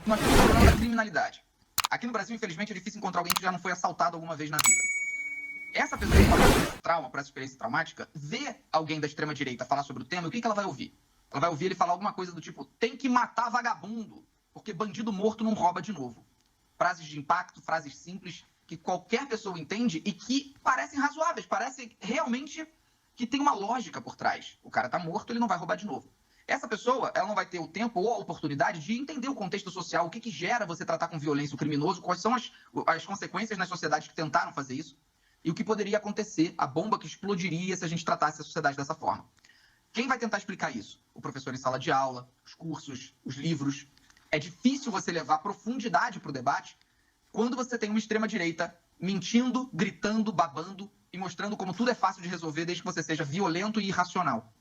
nós temos o problema da criminalidade. Aqui no Brasil, infelizmente, é difícil encontrar alguém que já não foi assaltado alguma vez na vida. Essa pessoa que passa por esse trauma, por essa experiência traumática, vê alguém da extrema-direita falar sobre o tema, e o que ela vai ouvir? Ela vai ouvir ele falar alguma coisa do tipo, tem que matar vagabundo, porque bandido morto não rouba de novo. Frases de impacto, frases simples, que qualquer pessoa entende e que parecem razoáveis, parecem realmente que tem uma lógica por trás. O cara tá morto, ele não vai roubar de novo. Essa pessoa, ela não vai ter o tempo ou a oportunidade de entender o contexto social, o que gera você tratar com violência o criminoso, quais são as consequências nas sociedades que tentaram fazer isso, e o que poderia acontecer, a bomba que explodiria se a gente tratasse a sociedade dessa forma. Quem vai tentar explicar isso? O professor em sala de aula, os cursos, os livros. É difícil você levar profundidade para o debate quando você tem uma extrema-direita mentindo, gritando, babando e mostrando como tudo é fácil de resolver desde que você seja violento e irracional.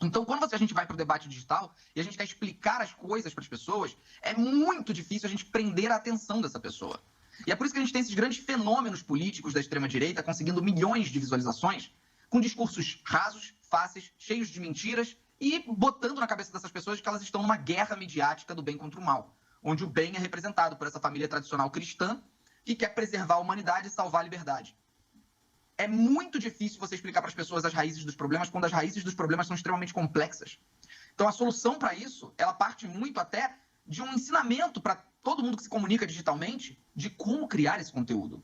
Então, quando a gente vai para o debate digital e a gente quer explicar as coisas para as pessoas, é muito difícil a gente prender a atenção dessa pessoa. E é por isso que a gente tem esses grandes fenômenos políticos da extrema-direita conseguindo milhões de visualizações com discursos rasos, fáceis, cheios de mentiras e botando na cabeça dessas pessoas que elas estão numa guerra midiática do bem contra o mal, onde o bem é representado por essa família tradicional cristã que quer preservar a humanidade e salvar a liberdade. É muito difícil você explicar para as pessoas as raízes dos problemas quando as raízes dos problemas são extremamente complexas. Então, a solução para isso, ela parte muito até de um ensinamento para todo mundo que se comunica digitalmente de como criar esse conteúdo.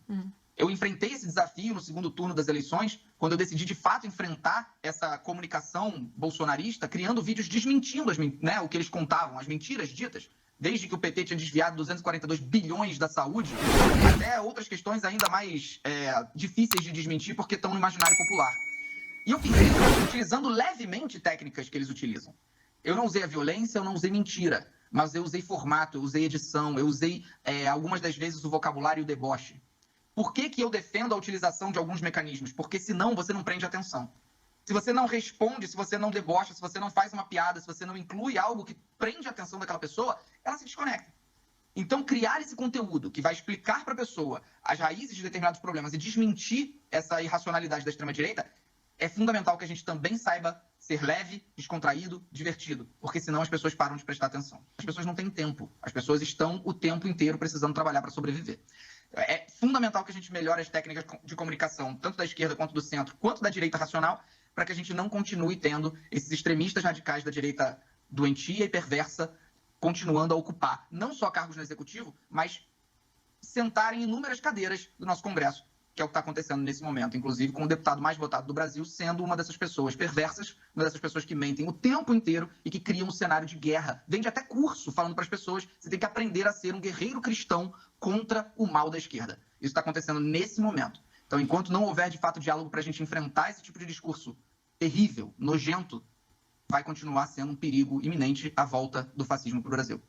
Eu enfrentei esse desafio no segundo turno das eleições, quando eu decidi, de fato, enfrentar essa comunicação bolsonarista, criando vídeos desmentindo o que eles contavam, as mentiras ditas, desde que o PT tinha desviado 242 bilhões da saúde, até outras questões ainda mais difíceis de desmentir, porque estão no imaginário popular. E eu fiz isso utilizando levemente técnicas que eles utilizam. Eu não usei a violência, eu não usei mentira, mas eu usei formato, eu usei edição, eu usei algumas das vezes o vocabulário e o deboche. Por que eu defendo a utilização de alguns mecanismos? Porque senão você não prende atenção. Se você não responde, se você não debocha, se você não faz uma piada, se você não inclui algo que prende a atenção daquela pessoa, ela se desconecta. Então, criar esse conteúdo que vai explicar para a pessoa as raízes de determinados problemas e desmentir essa irracionalidade da extrema-direita, é fundamental que a gente também saiba ser leve, descontraído, divertido, porque senão as pessoas param de prestar atenção. As pessoas não têm tempo. As pessoas estão o tempo inteiro precisando trabalhar para sobreviver. É fundamental que a gente melhore as técnicas de comunicação, tanto da esquerda quanto do centro, quanto da direita racional, para que a gente não continue tendo esses extremistas radicais da direita doentia e perversa continuando a ocupar não só cargos no executivo, mas sentarem em inúmeras cadeiras do nosso Congresso, que é o que está acontecendo nesse momento, inclusive com o deputado mais votado do Brasil sendo uma dessas pessoas perversas, uma dessas pessoas que mentem o tempo inteiro e que criam um cenário de guerra. Vende até curso falando para as pessoas, você tem que aprender a ser um guerreiro cristão contra o mal da esquerda. Isso está acontecendo nesse momento. Então, enquanto não houver, de fato, diálogo para a gente enfrentar esse tipo de discurso terrível, nojento, vai continuar sendo um perigo iminente a volta do fascismo para o Brasil.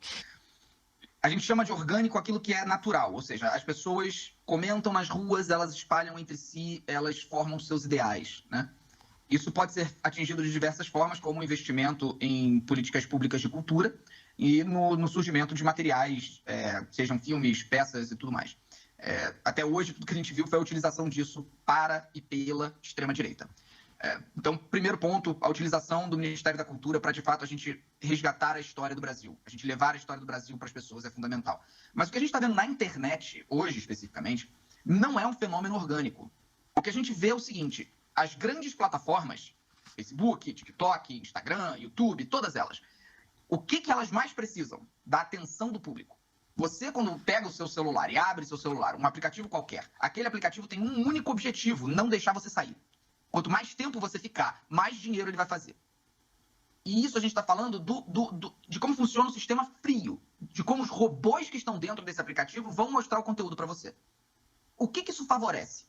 A gente chama de orgânico aquilo que é natural, ou seja, as pessoas comentam nas ruas, elas espalham entre si, elas formam seus ideais, né? Isso pode ser atingido de diversas formas, como o investimento em políticas públicas de cultura e no surgimento de materiais, sejam filmes, peças e tudo mais. Até hoje, tudo que a gente viu foi a utilização disso para e pela extrema-direita. Então, primeiro ponto, a utilização do Ministério da Cultura para, de fato, a gente resgatar a história do Brasil. A gente levar a história do Brasil para as pessoas é fundamental. Mas o que a gente está vendo na internet, hoje especificamente, não é um fenômeno orgânico. O que a gente vê é o seguinte, as grandes plataformas, Facebook, TikTok, Instagram, YouTube, todas elas, o que elas mais precisam? Da atenção do público. Você, quando pega o seu celular e abre seu celular, um aplicativo qualquer, aquele aplicativo tem um único objetivo, não deixar você sair. Quanto mais tempo você ficar, mais dinheiro ele vai fazer. E isso a gente está falando de como funciona o sistema frio, de como os robôs que estão dentro desse aplicativo vão mostrar o conteúdo para você. O que isso favorece?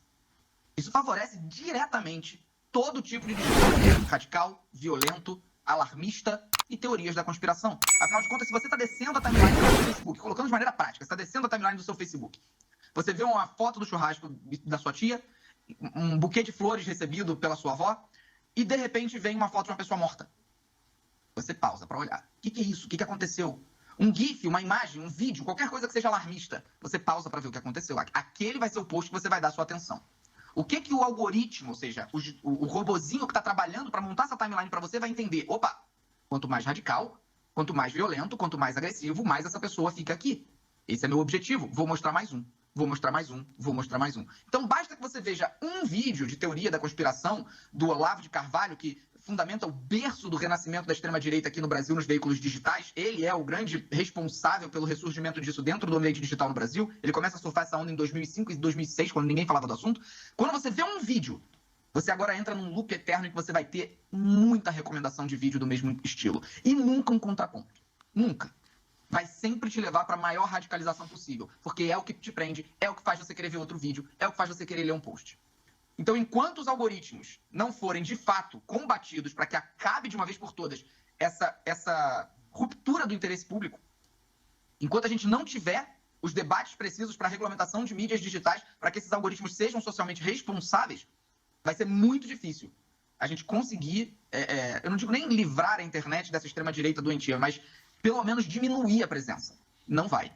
Isso favorece diretamente todo tipo de discurso radical, violento, alarmista e teorias da conspiração. Afinal de contas, se você está descendo a timeline do seu Facebook, colocando de maneira prática, você está descendo a timeline do seu Facebook, você vê uma foto do churrasco da sua tia, um buquê de flores recebido pela sua avó, e de repente vem uma foto de uma pessoa morta. Você pausa para olhar. O que é isso? O que aconteceu? Um GIF, uma imagem, um vídeo, qualquer coisa que seja alarmista. Você pausa para ver o que aconteceu. Aquele vai ser o post que você vai dar sua atenção. O que o algoritmo, ou seja, o robozinho que está trabalhando para montar essa timeline para você vai entender? Opa, quanto mais radical, Quanto mais violento, quanto mais agressivo, mais essa pessoa fica aqui. Esse é meu objetivo. Vou mostrar mais um. Vou mostrar mais um, vou mostrar mais um. Então basta que você veja um vídeo de teoria da conspiração do Olavo de Carvalho, que fundamenta o berço do renascimento da extrema-direita aqui no Brasil nos veículos digitais. Ele é o grande responsável pelo ressurgimento disso dentro do ambiente digital no Brasil. Ele começa a surfar essa onda em 2005 e 2006, quando ninguém falava do assunto. Quando você vê um vídeo, você agora entra num loop eterno em que você vai ter muita recomendação de vídeo do mesmo estilo. E nunca um contraponto. Nunca. Vai sempre te levar para a maior radicalização possível, porque é o que te prende, é o que faz você querer ver outro vídeo, é o que faz você querer ler um post. Então, enquanto os algoritmos não forem, de fato, combatidos para que acabe de uma vez por todas essa ruptura do interesse público, enquanto a gente não tiver os debates precisos para a regulamentação de mídias digitais, para que esses algoritmos sejam socialmente responsáveis, vai ser muito difícil a gente conseguir, eu não digo nem livrar a internet dessa extrema-direita doentia, mas pelo menos diminuir a presença. Não vai.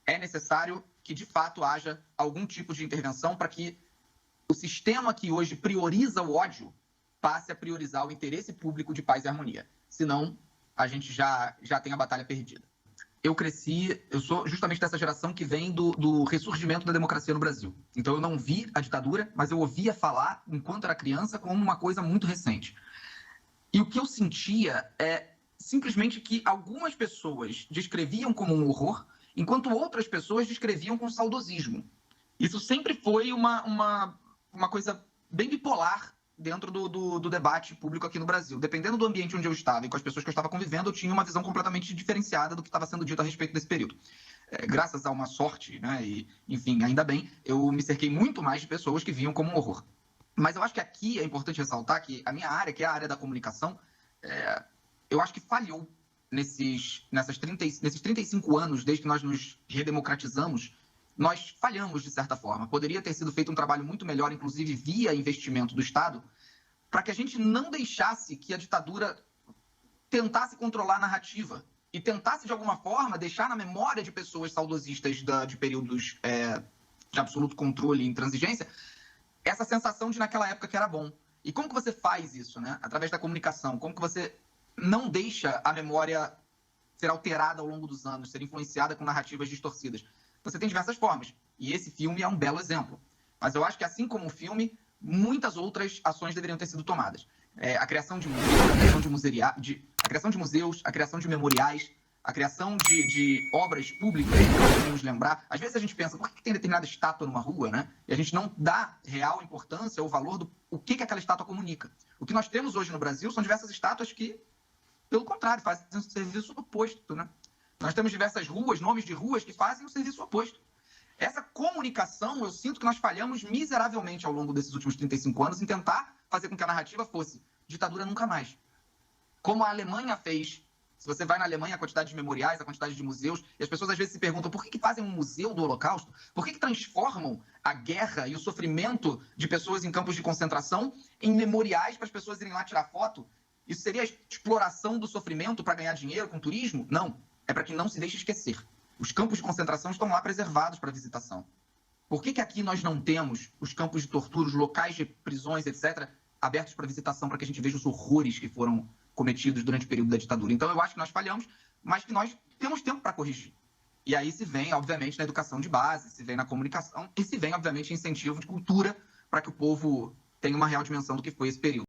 É necessário que, de fato, haja algum tipo de intervenção para que o sistema que hoje prioriza o ódio passe a priorizar o interesse público de paz e harmonia. Senão, a gente já tem a batalha perdida. Eu sou justamente dessa geração que vem do ressurgimento da democracia no Brasil. Então, eu não vi a ditadura, mas eu ouvia falar, enquanto era criança, como uma coisa muito recente. E o que eu sentia é simplesmente que algumas pessoas descreviam como um horror, enquanto outras pessoas descreviam com saudosismo. Isso sempre foi uma coisa bem bipolar dentro do debate público aqui no Brasil. Dependendo do ambiente onde eu estava e com as pessoas que eu estava convivendo, eu tinha uma visão completamente diferenciada do que estava sendo dito a respeito desse período. Graças a uma sorte, né, e, enfim, ainda bem, eu me cerquei muito mais de pessoas que viam como um horror. Mas eu acho que aqui é importante ressaltar que a minha área, que é a área da comunicação, eu acho que falhou nesses 35 anos, desde que nós nos redemocratizamos, nós falhamos de certa forma. Poderia ter sido feito um trabalho muito melhor, inclusive via investimento do Estado, para que a gente não deixasse que a ditadura tentasse controlar a narrativa e tentasse, de alguma forma, deixar na memória de pessoas saudosistas de períodos de absoluto controle e intransigência essa sensação de naquela época que era bom. E como que você faz isso, né? Através da comunicação. Como que você não deixa a memória ser alterada ao longo dos anos, ser influenciada com narrativas distorcidas? Você tem diversas formas. E esse filme é um belo exemplo. Mas eu acho que, assim como o filme, muitas outras ações deveriam ter sido tomadas. A criação de museus, a criação de museus, a criação de memoriais, a criação de obras públicas, que devemos lembrar. Às vezes a gente pensa, por que tem determinada estátua numa rua, né? E a gente não dá real importância ou valor do que aquela estátua comunica. O que nós temos hoje no Brasil são diversas estátuas que, pelo contrário, fazem um serviço oposto, né? Nós temos diversas ruas, nomes de ruas que fazem o serviço oposto. Essa comunicação, eu sinto que nós falhamos miseravelmente ao longo desses últimos 35 anos em tentar fazer com que a narrativa fosse ditadura nunca mais. Como a Alemanha fez. Se você vai na Alemanha, a quantidade de memoriais, a quantidade de museus, e as pessoas às vezes se perguntam por que fazem um museu do Holocausto? Por que transformam a guerra e o sofrimento de pessoas em campos de concentração em memoriais para as pessoas irem lá tirar foto? Isso seria exploração do sofrimento para ganhar dinheiro com turismo? Não. É para que não se deixe esquecer. Os campos de concentração estão lá preservados para visitação. Por que aqui nós não temos os campos de tortura, os locais de prisões, etc., abertos para visitação, para que a gente veja os horrores que foram cometidos durante o período da ditadura? Então, eu acho que nós falhamos, mas que nós temos tempo para corrigir. E aí se vem, obviamente, na educação de base, se vem na comunicação e se vem, obviamente, em incentivo de cultura para que o povo tenha uma real dimensão do que foi esse período.